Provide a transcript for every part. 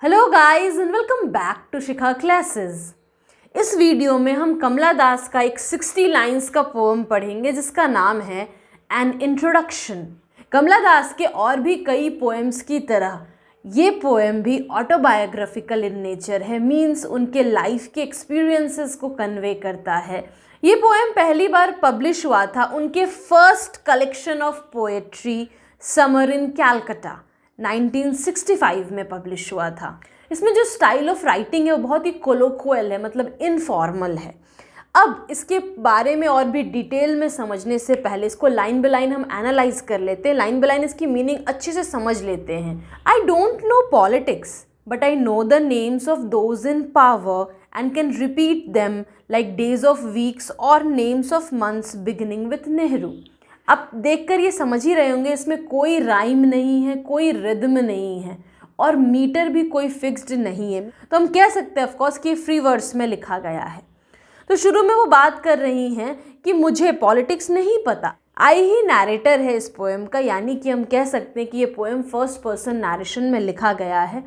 Hello guys and welcome back to Shikha classes. इस वीडियो में हम कमला दास का एक 60 लाइंस का पोएम पढ़ेंगे जिसका नाम है एन इंट्रोडक्शन। कमला दास के और भी कई पोएम्स की तरह ये पोएम भी ऑटोबायोग्राफिकल इन नेचर है, मीन्स उनके लाइफ के एक्सपीरियंसेस को कन्वे करता है। ये पोएम पहली बार पब्लिश हुआ था उनके first collection of poetry summer in Calcutta 1965 में पब्लिश हुआ था। इसमें जो स्टाइल ऑफ राइटिंग है वो बहुत ही कोलोक्वल है, मतलब इनफॉर्मल है। अब इसके बारे में और भी डिटेल में समझने से पहले इसको लाइन बाय लाइन हम एनालाइज कर लेते हैं, लाइन बाय लाइन इसकी मीनिंग अच्छे से समझ लेते हैं। I don't know politics but I know the names of those in power and can repeat them like days of weeks or names of months beginning with Nehru. आप देखकर ये समझ ही रहे होंगे इसमें कोई राइम नहीं है, कोई रिदम नहीं है और मीटर भी कोई फिक्स्ड नहीं है, तो हम कह सकते हैं ऑफकोर्स कि ये फ्री वर्ड्स में लिखा गया है। तो शुरू में वो बात कर रही हैं कि मुझे पॉलिटिक्स नहीं पता। आई ही नैरेटर है इस पोएम का, यानी कि हम कह सकते हैं कि ये पोएम फर्स्ट पर्सन नैरेशन में लिखा गया है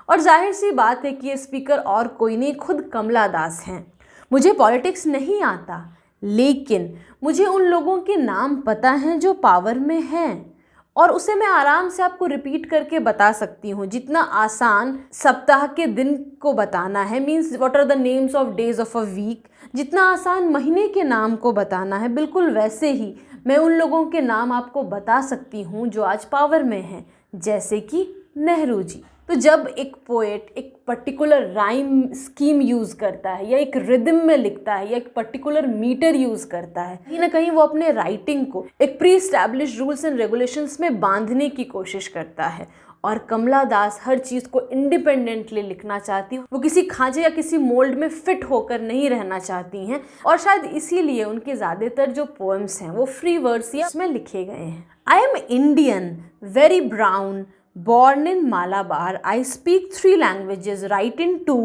और जाहिर सी बात है कि ये स्पीकर और कोई नहीं, खुद कमला दास हैं। मुझे पॉलिटिक्स नहीं आता लेकिन मुझे उन लोगों के नाम पता हैं जो पावर में हैं और उसे मैं आराम से आपको रिपीट करके बता सकती हूँ। जितना आसान सप्ताह के दिन को बताना है, means what are the names of days of a week, जितना आसान महीने के नाम को बताना है, बिल्कुल वैसे ही मैं उन लोगों के नाम आपको बता सकती हूँ जो आज पावर में हैं, जैसे कि नेहरू जी। तो जब एक पोएट एक पर्टिकुलर राइम स्कीम यूज़ करता है या एक रिदम में लिखता है या एक पर्टिकुलर मीटर यूज़ करता है, कहीं ना कहीं वो अपने राइटिंग को एक pre established rules and regulations में बांधने की कोशिश करता है। और कमला दास हर चीज़ को इंडिपेंडेंटली लिखना चाहती है, वो किसी खांचे या किसी मोल्ड में फिट होकर नहीं रहना चाहती हैं और शायद इसीलिए उनके ज़्यादातर जो पोएम्स हैं वो फ्री वर्ड्स या उसमें लिखे गए हैं। I am Indian, very brown, born in Malabar, I speak 3 languages, write in 2,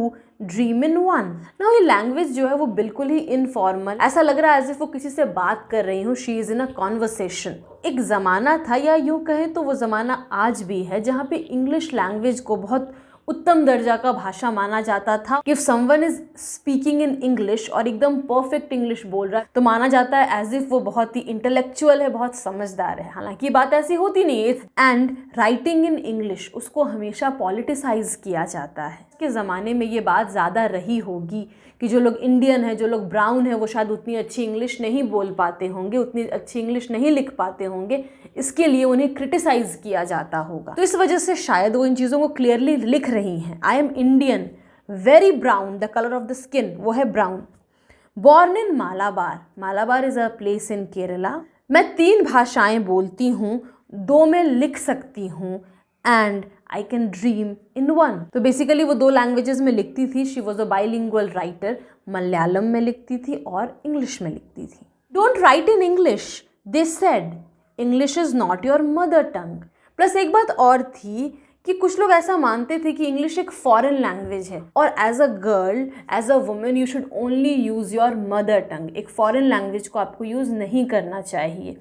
dream in 1। Now ये लैंग्वेज जो है वो बिल्कुल ही इनफॉर्मल, ऐसा लग रहा है एज इफ वो किसी से बात कर रही हूँ, she is in a conversation. एक ज़माना था या यूँ कहें तो वो ज़माना आज भी है जहाँ पे इंग्लिश लैंग्वेज को बहुत उत्तम दर्जा का भाषा माना जाता था। If someone is speaking in English और एकदम परफेक्ट इंग्लिश बोल रहा है तो माना जाता है एज इफ वो बहुत ही इंटेलेक्चुअल है, बहुत समझदार है। हालांकि बात ऐसी होती नहीं है। एंड राइटिंग इन इंग्लिश उसको हमेशा पॉलिटिसाइज किया जाता है। के ज़माने में ये बात ज़्यादा रही होगी कि जो लोग इंडियन हैं, जो लोग ब्राउन हैं, वो शायद उतनी अच्छी इंग्लिश नहीं बोल पाते होंगे, उतनी अच्छी इंग्लिश नहीं लिख पाते होंगे, इसके लिए उन्हें क्रिटिसाइज किया जाता होगा। तो इस वजह से शायद वो इन चीज़ों को क्लियरली लिख रही हैं। I am Indian, very brown, the colour of the skin वो है brown, born in Malabar, Malabar is a place in Kerala, मैं 3 भाषाएँ बोलती हूँ, 2 में लिख सकती हूँ, एंड आई कैन ड्रीम इन 1। तो बेसिकली वो 2 लैंग्वेजेस में लिखती थी। She was a bilingual writer, Malayalam में लिखती थी और इंग्लिश में लिखती थी। Don't write in English, they said, English is not your mother tongue. Plus एक बात और थी कि कुछ लोग ऐसा मानते थे कि इंग्लिश एक फॉरेन लैंग्वेज है और as a girl, as a women you should only use your mother tongue. एक फॉरेन लैंग्वेज को आपको यूज़ नहीं करना चाहिए।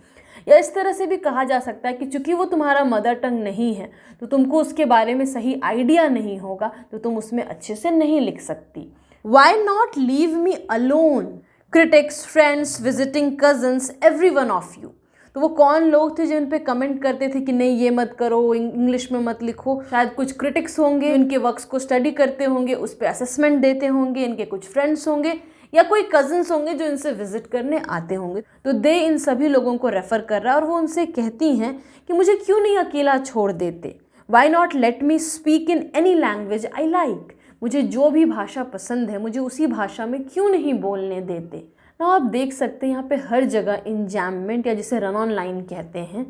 या इस तरह से भी कहा जा सकता है कि चूंकि वो तुम्हारा मदर टंग नहीं है तो तुमको उसके बारे में सही आइडिया नहीं होगा, तो तुम उसमें अच्छे से नहीं लिख सकती। Why not leave me alone, critics, friends, visiting cousins, every one of you. तो वो कौन लोग थे जिन पे कमेंट करते थे कि नहीं ये मत करो, इंग्लिश में मत लिखो? शायद कुछ क्रिटिक्स होंगे, इनके वर्क्स को स्टडी करते होंगे, उस पर असेसमेंट देते होंगे, इनके कुछ फ्रेंड्स होंगे या कोई कज़न्स होंगे जो इनसे विजिट करने आते होंगे। तो दे इन सभी लोगों को रेफ़र कर रहा है और वो उनसे कहती हैं कि मुझे क्यों नहीं अकेला छोड़ देते। Why not let me speak in any language I like, मुझे जो भी भाषा पसंद है मुझे उसी भाषा में क्यों नहीं बोलने देते। ना आप देख सकते हैं यहाँ पे हर जगह इंजैममेंट या जिसे रन ऑन लाइन कहते हैं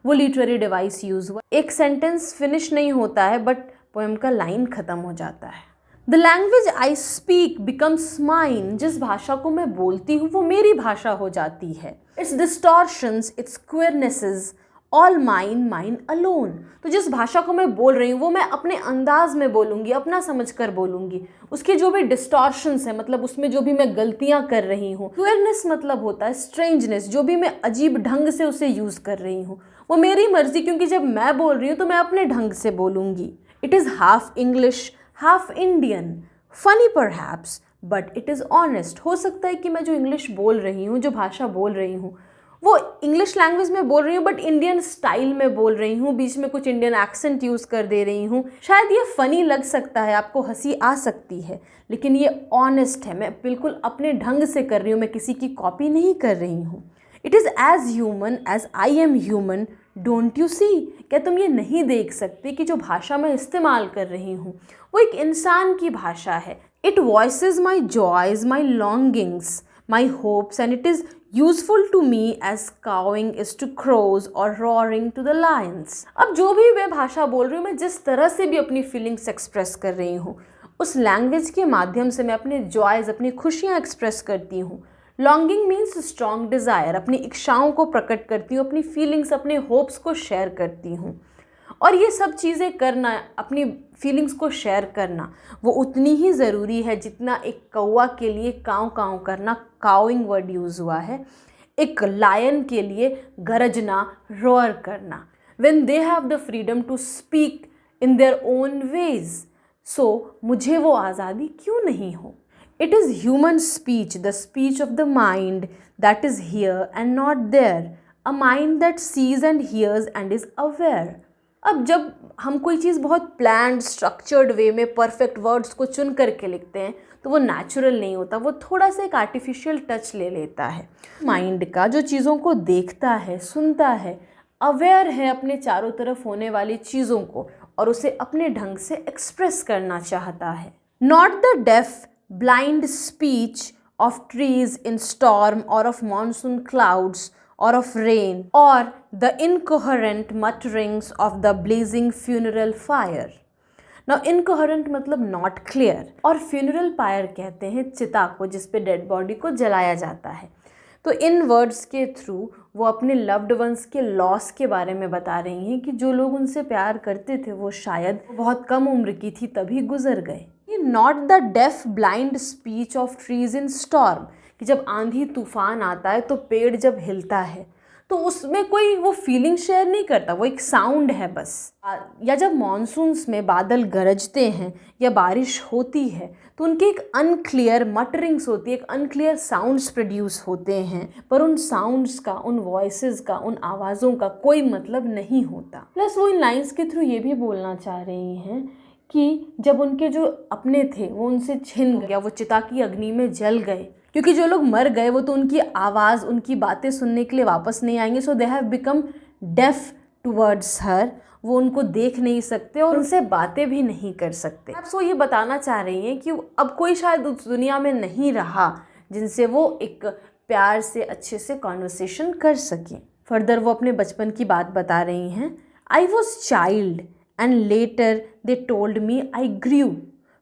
वो लिटरेरी डिवाइस यूज़ हुआ। एक सेंटेंस फिनिश नहीं होता है बट पोएम का लाइन ख़त्म हो जाता है। The language I speak becomes mine, जिस भाषा को मैं बोलती हूँ वो मेरी भाषा हो जाती है। Its distortions, its queernesses, all mine, mine alone. तो जिस भाषा को मैं बोल रही हूँ वो मैं अपने अंदाज में बोलूँगी, अपना समझकर बोलूँगी। उसके जो भी डिस्टॉर्शंस है, मतलब उसमें जो भी मैं गलतियाँ कर रही हूँ, क्वेयरनेस मतलब होता है स्ट्रेंजनेस, जो भी मैं अजीब ढंग से उसे यूज़ कर रही हूँ वो मेरी मर्जी, क्योंकि जब मैं बोल रही हूँ तो मैं अपने ढंग से बोलूँगी। It is half English, half Indian. Funny perhaps, but it is honest. हो सकता है कि मैं जो इंग्लिश बोल रही हूँ, जो भाषा बोल रही हूँ, वो इंग्लिश लैंग्वेज में बोल रही हूँ बट इंडियन स्टाइल में बोल रही हूँ, बीच में कुछ इंडियन एक्सेंट यूज़ कर दे रही हूँ. शायद ये फ़नी लग सकता है, आपको हंसी आ सकती है, लेकिन ये ऑनेस्ट है. मैं बिल्कुल अपने ढंग से कर रही हूँ, मैं किसी की कॉपी नहीं कर रही हूँ. It is as human as I am human, don't you see. क्या तुम ये नहीं देख सकते कि जो भाषा मैं इस्तेमाल कर रही हूँ वो एक इंसान की भाषा है. It voices my joys, my longings, my hopes, and it is useful to me as cawing is to crows or roaring to the Lions. अब जो भी मैं भाषा बोल रही हूँ, मैं जिस तरह से भी अपनी फीलिंग्स एक्सप्रेस कर रही हूँ, उस लैंग्वेज के माध्यम से मैं अपने जॉयज़, अपनी खुशियाँ एक्सप्रेस करती हूँ. लॉन्गिंग मीन्स स्ट्रॉन्ग डिज़ायर, अपनी इच्छाओं को प्रकट करती हूँ, अपनी फीलिंग्स, अपने होप्स को शेयर करती हूँ. और ये सब चीज़ें करना, अपनी फीलिंग्स को शेयर करना, वो उतनी ही ज़रूरी है जितना एक कौवा के लिए काँव काँव करना, काउइंग वर्ड यूज़ हुआ है, एक लायन के लिए गरजना, रोअर करना. When they have the freedom to speak in their own ways, so मुझे वो आज़ादी क्यों नहीं हो. It is human speech, the speech of the mind that is here and not there, a mind that sees and hears and is aware. अब जब हम कोई चीज़ बहुत प्लान्ड, स्ट्रक्चर्ड वे में परफेक्ट वर्ड्स को चुन करके लिखते हैं तो वो नेचुरल नहीं होता, वो थोड़ा सा एक आर्टिफिशियल टच ले लेता है. माइंड का जो चीज़ों को देखता है, सुनता है, अवेयर है अपने चारों तरफ होने वाली चीज़ों को, और उसे अपने ढंग से एक्सप्रेस करना चाहता है. Not the deaf blind speech of trees in storm or of monsoon clouds or of rain or the incoherent mutterings of the blazing funeral fire. Now incoherent मतलब not clear, और funeral pyre कहते हैं चिता को जिस पे dead body को जलाया जाता है. तो इन वर्ड्स के थ्रू वो अपने लव्ड वंस के लॉस के बारे में बता रही हैं कि जो लोग उनसे प्यार करते थे वो शायद बहुत कम उम्र की थी तभी गुजर गए. Not the deaf blind speech of trees in storm, कि जब आंधी तूफान आता है तो पेड़ जब हिलता है तो उसमें कोई वो फीलिंग शेयर नहीं करता, वो एक साउंड है बस. या जब मॉनसून्स में बादल गरजते हैं या बारिश होती है तो उनकी एक अनक्लियर मटरिंग्स होती है, एक अनक्लियर साउंड्स प्रोड्यूस होते हैं, पर उन साउंड्स का, उन वॉइसेस का, उन आवाज़ों का कोई मतलब नहीं होता. प्लस वो इन लाइन्स के थ्रू ये भी बोलना चाह रही हैं कि जब उनके जो अपने थे वो उनसे छिन गया, वो चिता की अग्नि में जल गए, क्योंकि जो लोग मर गए वो तो उनकी आवाज़, उनकी बातें सुनने के लिए वापस नहीं आएंगे. So they have become deaf towards her, वो उनको देख नहीं सकते और उनसे बातें भी नहीं कर सकते. आप वो ये बताना चाह रही हैं कि अब कोई शायद उस दुनिया में नहीं रहा जिनसे वो एक प्यार से, अच्छे से कॉन्वर्सेशन कर सकें. फर्दर वो अपने बचपन की बात बता रही हैं. I was child and later they told me I grew,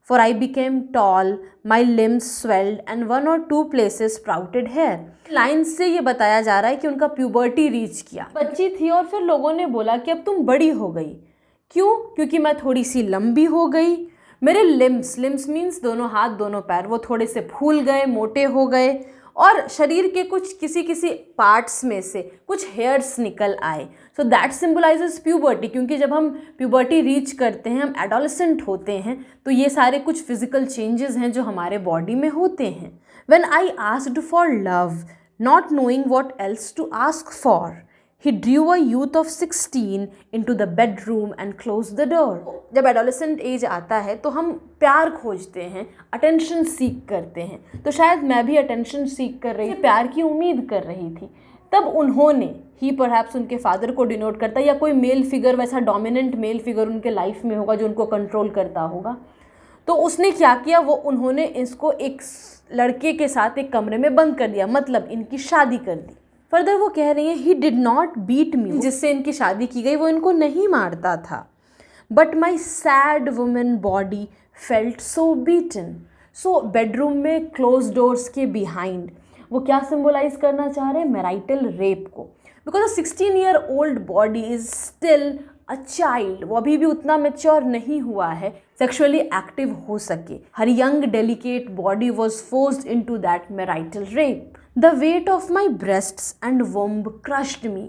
for I became tall, my limbs swelled and one or two places sprouted hair. Line से ये बताया जा रहा है कि उनका प्यूबर्टी रीच किया, बच्ची थी और फिर लोगों ने बोला कि अब तुम बड़ी हो गई. क्यों? क्योंकि मैं थोड़ी सी लंबी हो गई, मेरे लिम्स मीन्स दोनों हाथ दोनों पैर, वो थोड़े से फूल गए, मोटे हो गए, और शरीर के कुछ किसी पार्ट्स में से कुछ हेयर्स निकल आए. सो दैट सिम्बलाइजेस प्यूबर्टी, क्योंकि जब हम प्यूबर्टी रीच करते हैं, हम एडोलेसेंट होते हैं, तो ये सारे कुछ फिजिकल चेंजेस हैं जो हमारे बॉडी में होते हैं. When I asked for love, not knowing what else to ask for, he drew a youth of 16 into the bedroom and closed the door. जब एडोलेसेंट एज आता है तो हम प्यार खोजते हैं, अटेंशन सीख करते हैं. तो शायद मैं भी अटेंशन सीख कर रही थी, प्यार की उम्मीद कर रही थी. तब उन्होंने, ही परहैप्स उनके फादर को डिनोट करता है, या कोई मेल फिगर, वैसा डोमिनेंट मेल फिगर उनके लाइफ में होगा जो उनको कंट्रोल करता होगा. तो उसने क्या किया, वो उन्होंने इसको एक लड़के के साथ एक कमरे में बंद कर दिया, मतलब इनकी शादी कर दी. फर्दर वो कह रही हैं he did not beat me, जिससे इनकी शादी की गई वो इनको नहीं मारता था. But my sad women body felt so beaten. So bedroom में क्लोज डोर्स के बिहाइंड वो क्या सिम्बोलाइज करना चाह रहे हैं, मैराइटल रेप को. Because a 16-year-old body is still a child, वो अभी भी उतना मेच्योर नहीं हुआ है सेक्सुअली एक्टिव हो सके. Her young delicate body was forced into that marital rape. The weight of my breasts and womb crushed me.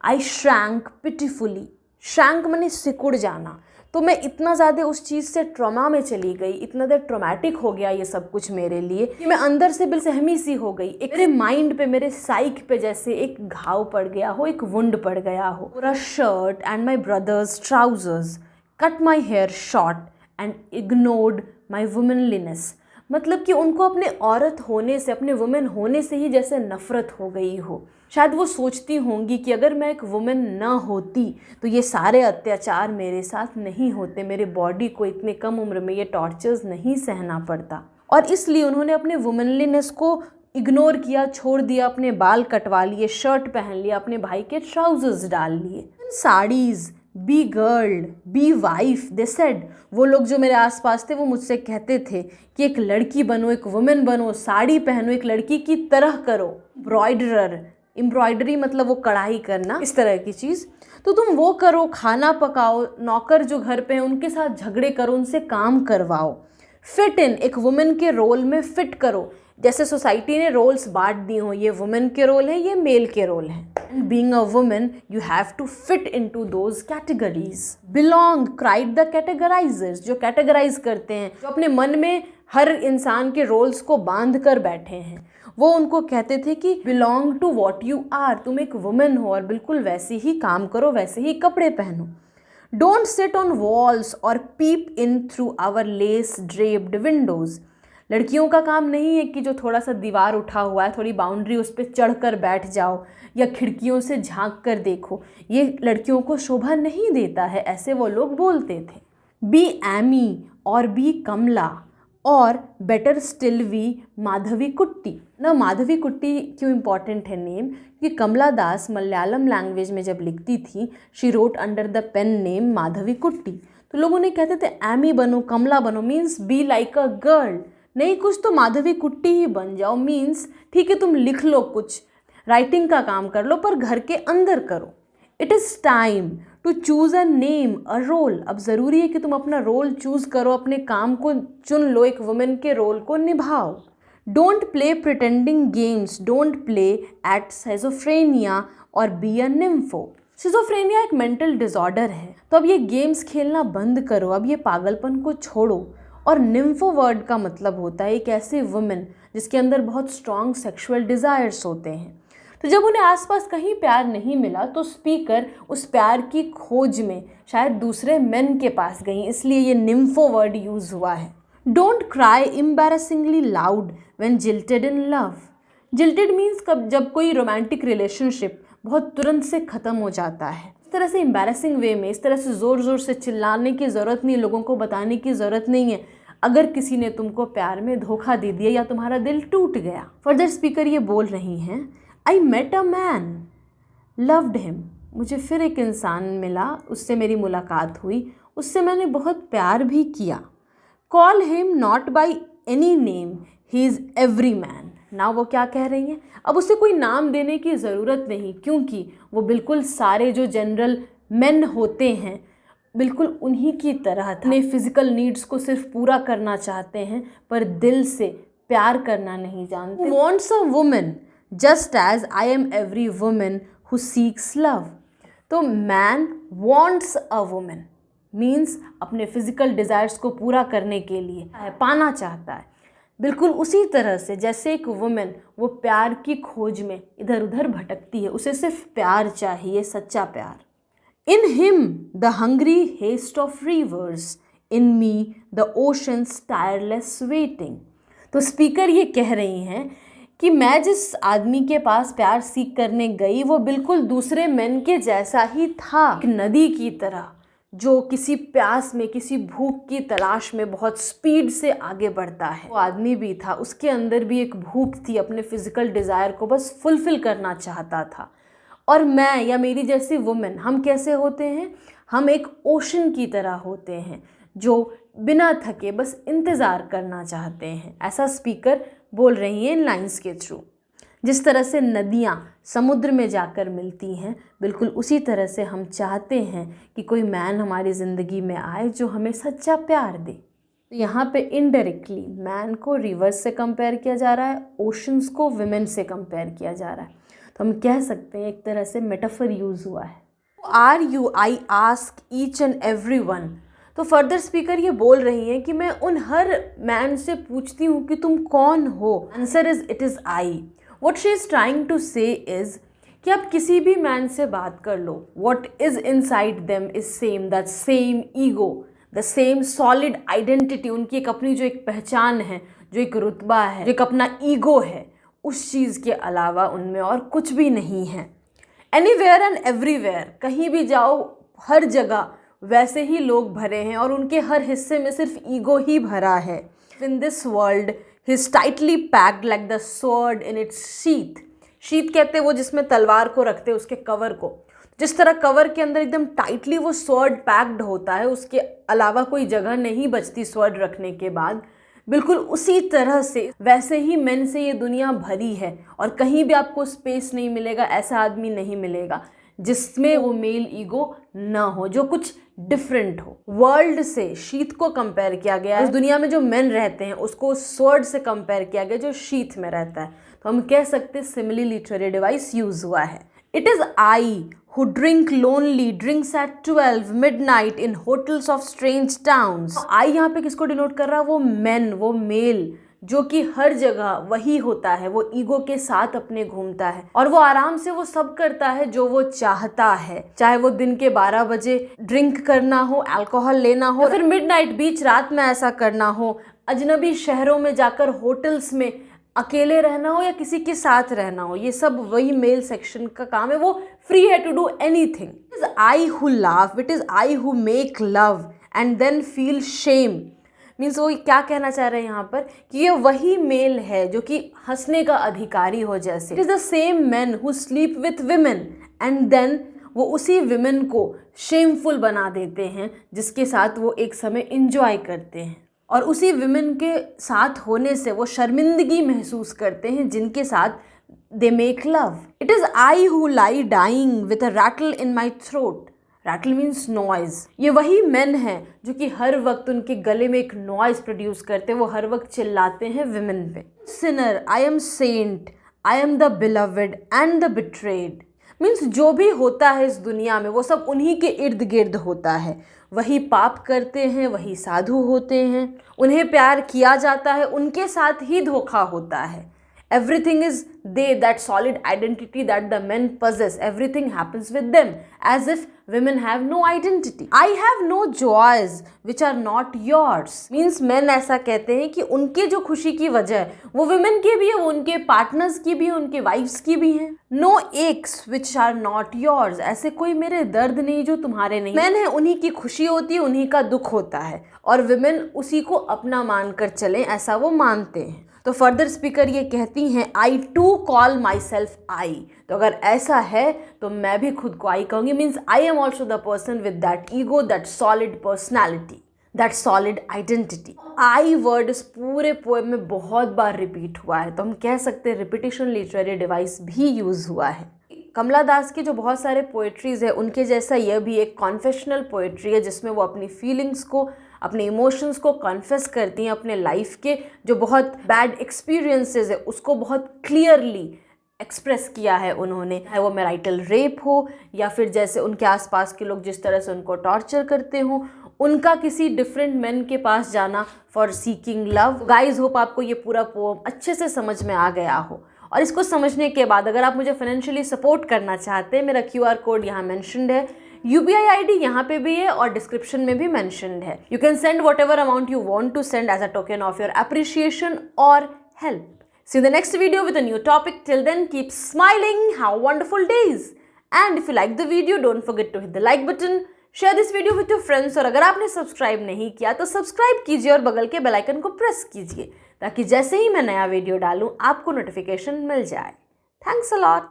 I shrank pitifully. Shrank माने सिकुड़ जाना. तो मैं इतना ज़्यादा उस चीज़ से ट्रॉमा में चली गई, इतना ज़्यादा ट्रॉमेटिक हो गया ये सब कुछ मेरे लिए कि मैं अंदर से बेसहमी सी हो गई। एक मेरे माइंड पे, मेरे साइक पे जैसे एक घाव पड़ गया हो, एक वुंड पड़ गया हो। पूरा shirt and my brother's trousers, cut my hair short and ignored my womanliness. मतलब कि उनको अपने औरत होने से, अपने वुमेन होने से ही जैसे नफ़रत हो गई हो। शायद वो सोचती होंगी कि अगर मैं एक वुमेन ना होती तो ये सारे अत्याचार मेरे साथ नहीं होते, मेरे बॉडी को इतने कम उम्र में ये टॉर्चर्स नहीं सहना पड़ता। और इसलिए उन्होंने अपने वुमेनलीनेस को इग्नोर किया, छोड़ दिया, अपने बाल कटवा लिए, शर्ट पहन लिया, अपने भाई के ट्राउजर्स डाल लिए। Saris, be girl, be wife, they said. वो लोग जो मेरे आसपास थे वो मुझसे कहते थे कि एक लड़की बनो, एक वुमेन बनो, साड़ी पहनो, एक लड़की की तरह करो। एम्ब्रॉयडरी मतलब वो कढ़ाई करना, इस तरह की चीज़, तो तुम वो करो, खाना पकाओ, नौकर जो घर पे हैं उनके साथ झगड़े करो, उनसे काम करवाओ। फिट इन, एक वुमेन के रोल में फिट करो। जैसे सोसाइटी ने रोल्स बांट दी हो, ये वुमेन के रोल है, ये मेल के रोल हैं। And being a women you have to fit into those categories. Belong, cried the categorisers, जो कैटेगराइज करते हैं, जो अपने मन में हर इंसान के रोल्स को बांध कर बैठे हैं, वो उनको कहते थे कि belong to what you are, तुम एक वुमेन हो और बिल्कुल वैसे ही काम करो, वैसे ही कपड़े पहनो। Don't sit on walls or peep in through our lace draped windows. लड़कियों का काम नहीं है कि जो थोड़ा सा दीवार उठा हुआ है, थोड़ी बाउंड्री, उस पर चढ़ कर बैठ जाओ या खिड़कियों से झांक कर देखो, ये लड़कियों को शोभा नहीं देता है, ऐसे वो लोग बोलते थे। बी एमी और बी कमला और बेटर स्टिल वी माधवी कुट्टी। ना माधवी कुट्टी क्यों इम्पॉर्टेंट है नेम, क्योंकि कमला दास मलयालम लैंग्वेज में जब लिखती थी, she wrote under the pen name Madhavi Kutty. तो लोग उन्हें कहते थे एमी बनो, कमला बनो, means be like a girl. नहीं कुछ तो माधवी कुट्टी ही बन जाओ, मीन्स ठीक है तुम लिख लो, कुछ राइटिंग का काम कर लो, पर घर के अंदर करो। It is time to choose a name, a role. अब ज़रूरी है कि तुम अपना रोल चूज़ करो, अपने काम को चुन लो, एक वुमेन के रोल को निभाओ। Don't play pretending games, don't play at schizophrenia or be a nympho. Schizophrenia एक मेंटल डिसऑर्डर है, तो अब ये गेम्स खेलना बंद करो, अब ये पागलपन को छोड़ो। और निम्फो वर्ड का मतलब होता है एक ऐसी वुमेन जिसके अंदर बहुत स्ट्रॉन्ग सेक्सुअल डिज़ायर्स होते हैं। तो जब उन्हें आसपास कहीं प्यार नहीं मिला तो स्पीकर उस प्यार की खोज में शायद दूसरे मेन के पास गई, इसलिए ये निम्फो वर्ड यूज़ हुआ है। Don't cry embarrassingly loud when jilted in love. Jilted means कब, जब कोई रोमांटिक रिलेशनशिप बहुत तुरंत से ख़त्म हो जाता है, इस तरह से एम्बैरेसिंग वे में, इस तरह से ज़ोर ज़ोर से चिल्लाने की ज़रूरत नहीं, लोगों को बताने की ज़रूरत नहीं है अगर किसी ने तुमको प्यार में धोखा दे दिया या तुम्हारा दिल टूट गया। फर्दर स्पीकर ये बोल रही हैं, I met a man, loved him. मुझे फिर एक इंसान मिला, उससे मेरी मुलाकात हुई, उससे मैंने बहुत प्यार भी किया। Call him not by any name, he is every man. ना वो क्या कह रही हैं, अब उसे कोई नाम देने की ज़रूरत नहीं, क्योंकि वो बिल्कुल सारे जो जनरल मेन होते हैं बिल्कुल उन्हीं की तरह था। अपने फिजिकल नीड्स को सिर्फ पूरा करना चाहते हैं पर दिल से प्यार करना नहीं जानते। Wants a woman just as I am every woman who seeks love. तो man wants a woman means अपने फिजिकल डिज़ायर्स को पूरा करने के लिए पाना चाहता है, बिल्कुल उसी तरह से जैसे एक वुमेन वो प्यार की खोज में इधर उधर भटकती है, उसे सिर्फ प्यार चाहिए, सच्चा प्यार। In him the hungry haste of rivers, in me the ocean's tireless waiting। तो स्पीकर ये कह रही हैं कि मैं जिस आदमी के पास प्यार सीख करने गई वो बिल्कुल दूसरे मेन के जैसा ही था, एक नदी की तरह जो किसी प्यास में, किसी भूख की तलाश में बहुत स्पीड से आगे बढ़ता है। वो आदमी भी था, उसके अंदर भी एक भूख थी, अपने फिजिकल डिज़ायर को बस फुलफिल करना चाहता था। और मैं या मेरी जैसी वुमेन, हम कैसे होते हैं, हम एक ओशन की तरह होते हैं जो बिना थके बस इंतज़ार करना चाहते हैं। ऐसा स्पीकर बोल रही हैं इन लाइंस के थ्रू। जिस तरह से नदियाँ समुद्र में जाकर मिलती हैं, बिल्कुल उसी तरह से हम चाहते हैं कि कोई मैन हमारी ज़िंदगी में आए जो हमें सच्चा प्यार दे। तो यहाँ पे इनडायरेक्टली मैन को रिवर्स से कंपेयर किया जा रहा है, ओशंस को विमेन से कंपेयर किया जा रहा है। तो हम कह सकते हैं एक तरह से मेटाफर यूज़ हुआ है। Are you, I ask each and every one, तो फर्दर स्पीकर ये बोल रही हैं कि मैं उन हर मैन से पूछती हूँ कि तुम कौन हो। Answer is it is I. What she is trying to say is कि आप किसी भी मैन से बात कर लो, what is inside them is same, that same ego, the same solid identity. उनकी एक अपनी जो एक पहचान है, जो एक रुतबा है, जो एक अपना ईगो है, उस चीज़ के अलावा उनमें और कुछ भी नहीं है। एनीवेयर एंड एवरीवेयर, कहीं भी जाओ हर जगह वैसे ही लोग भरे हैं और उनके हर हिस्से में सिर्फ ईगो ही भरा है। In this world he is tightly packed like the sword in its sheath. Sheath कहते हैं वो जिसमें तलवार को रखते हैं, उसके कवर को। जिस तरह कवर के अंदर एकदम टाइटली वो स्वॉर्ड पैक्ड होता है, उसके अलावा कोई जगह नहीं बचती स्वॉर्ड रखने के बाद, बिल्कुल उसी तरह से वैसे ही मेन से ये दुनिया भरी है और कहीं भी आपको स्पेस नहीं मिलेगा, ऐसा आदमी नहीं मिलेगा जिसमें वो मेल ईगो ना हो, जो कुछ डिफरेंट हो। वर्ल्ड से शीत को कंपेयर किया गया, इस दुनिया में जो मेन रहते हैं उसको स्वॉर्ड से कंपेयर किया गया जो शीत में रहता है। तो हम कह सकते हैं सिमिली लिटरेरी डिवाइस यूज हुआ है। It is I who drink lonely drinks at 12 midnight in hotels of strange towns। आई यहाँ पे किसको डिनोट कर रहा है? वो मेन, वो मेल जो कि हर जगह वही होता है, वो ईगो के साथ अपने घूमता है और वो आराम से वो सब करता है जो वो चाहता है, चाहे वो दिन के 12 बजे ड्रिंक करना हो, अल्कोहल लेना हो, फिर मिडनाइट बीच रात में ऐसा करना हो, अजनबी शहरों में जाकर होटल्स में अकेले रहना हो या किसी के साथ रहना हो। ये सब वही मेल सेक्शन का काम है, वो फ्री है to do anything. It is I who laugh, it is I who make love and then feel shame. Means वो क्या कहना चाह रहे हैं यहाँ पर कि ये वही मेल है जो कि हंसने का अधिकारी हो जैसे। It is the same man who sleep with women and then वो उसी विमेन को शेमफुल बना देते हैं जिसके साथ वो एक समय इंजॉय करते हैं, और उसी विमेन के साथ होने से वो शर्मिंदगी महसूस करते हैं जिनके साथ they make love. It is I who lie dying with a rattle in my throat. Rattle means noise. ये वही मेन हैं जो कि हर वक्त उनके गले में एक नॉइज प्रोड्यूस करते हैं, वो हर वक्त चिल्लाते हैं विमेन पे। Sinner, I am saint, I am the beloved and the betrayed. Means जो भी होता है इस दुनिया में वो सब उन्हीं के इर्द गिर्द होता है। वही पाप करते हैं, वही साधु होते हैं, उन्हें प्यार किया जाता है, उनके साथ ही धोखा होता है। Everything is they, that solid identity that the men possess. Everything happens with them as if women have no identity. I have no joys which are not yours. Means men ऐसा कहते हैं कि उनके जो खुशी की वजह है वो women की भी है, वो उनके partners की भी है, उनके wives की भी है। No aches which are not yours. ऐसे कोई मेरे दर्द नहीं जो तुम्हारे नहीं। Men है उन्हीं की खुशी होती है, उन्हीं का दुख होता है, और women उसी को अपना मानकर चलें ऐसा वो मानते हैं। तो फर्दर स्पीकर ये कहती हैं I too call myself I. तो अगर ऐसा है तो मैं भी खुद को आई कहूँगी। Means I am also the person with that ego, that solid personality, that solid identity. I word इस पूरे पोएम में बहुत बार रिपीट हुआ है, तो हम कह सकते हैं रिपीटिशन लिटरेरी डिवाइस भी यूज़ हुआ है। कमला दास के जो बहुत सारे पोएट्रीज़ है उनके जैसा यह भी एक कॉन्फेशनल पोएट्री है जिसमें वो अपनी फीलिंग्स को, अपने इमोशंस को कॉन्फेस करती हैं, अपने लाइफ के जो बहुत बैड एक्सपीरियंसेस है उसको बहुत क्लियरली एक्सप्रेस किया है उन्होंने। है वो मैरिटल रेप हो या फिर जैसे उनके आसपास के लोग जिस तरह से उनको टॉर्चर करते हो, उनका किसी डिफरेंट मैन के पास जाना for seeking love. Guys hope आपको ये पूरा पोएम अच्छे से समझ में आ गया हो, और इसको समझने के बाद अगर आप मुझे फाइनेंशियली सपोर्ट करना चाहते हैं, मेरा QR कोड यहाँ मेंशन्ड है, UPI ID यहाँ पे भी है और डिस्क्रिप्शन में भी मेंशन्ड है। You can send whatever amount you want to send as a token of your appreciation और help. See you in the next video with a new topic. Till then, keep smiling, have wonderful days. And if you like the video, don't forget to hit the like button. Share this video with your friends. और अगर आपने subscribe नहीं किया तो subscribe कीजिए और बगल के बेल आइकन को प्रेस कीजिए ताकि जैसे ही मैं नया वीडियो डालूं आपको नोटिफिकेशन मिल जाए। Thanks a lot.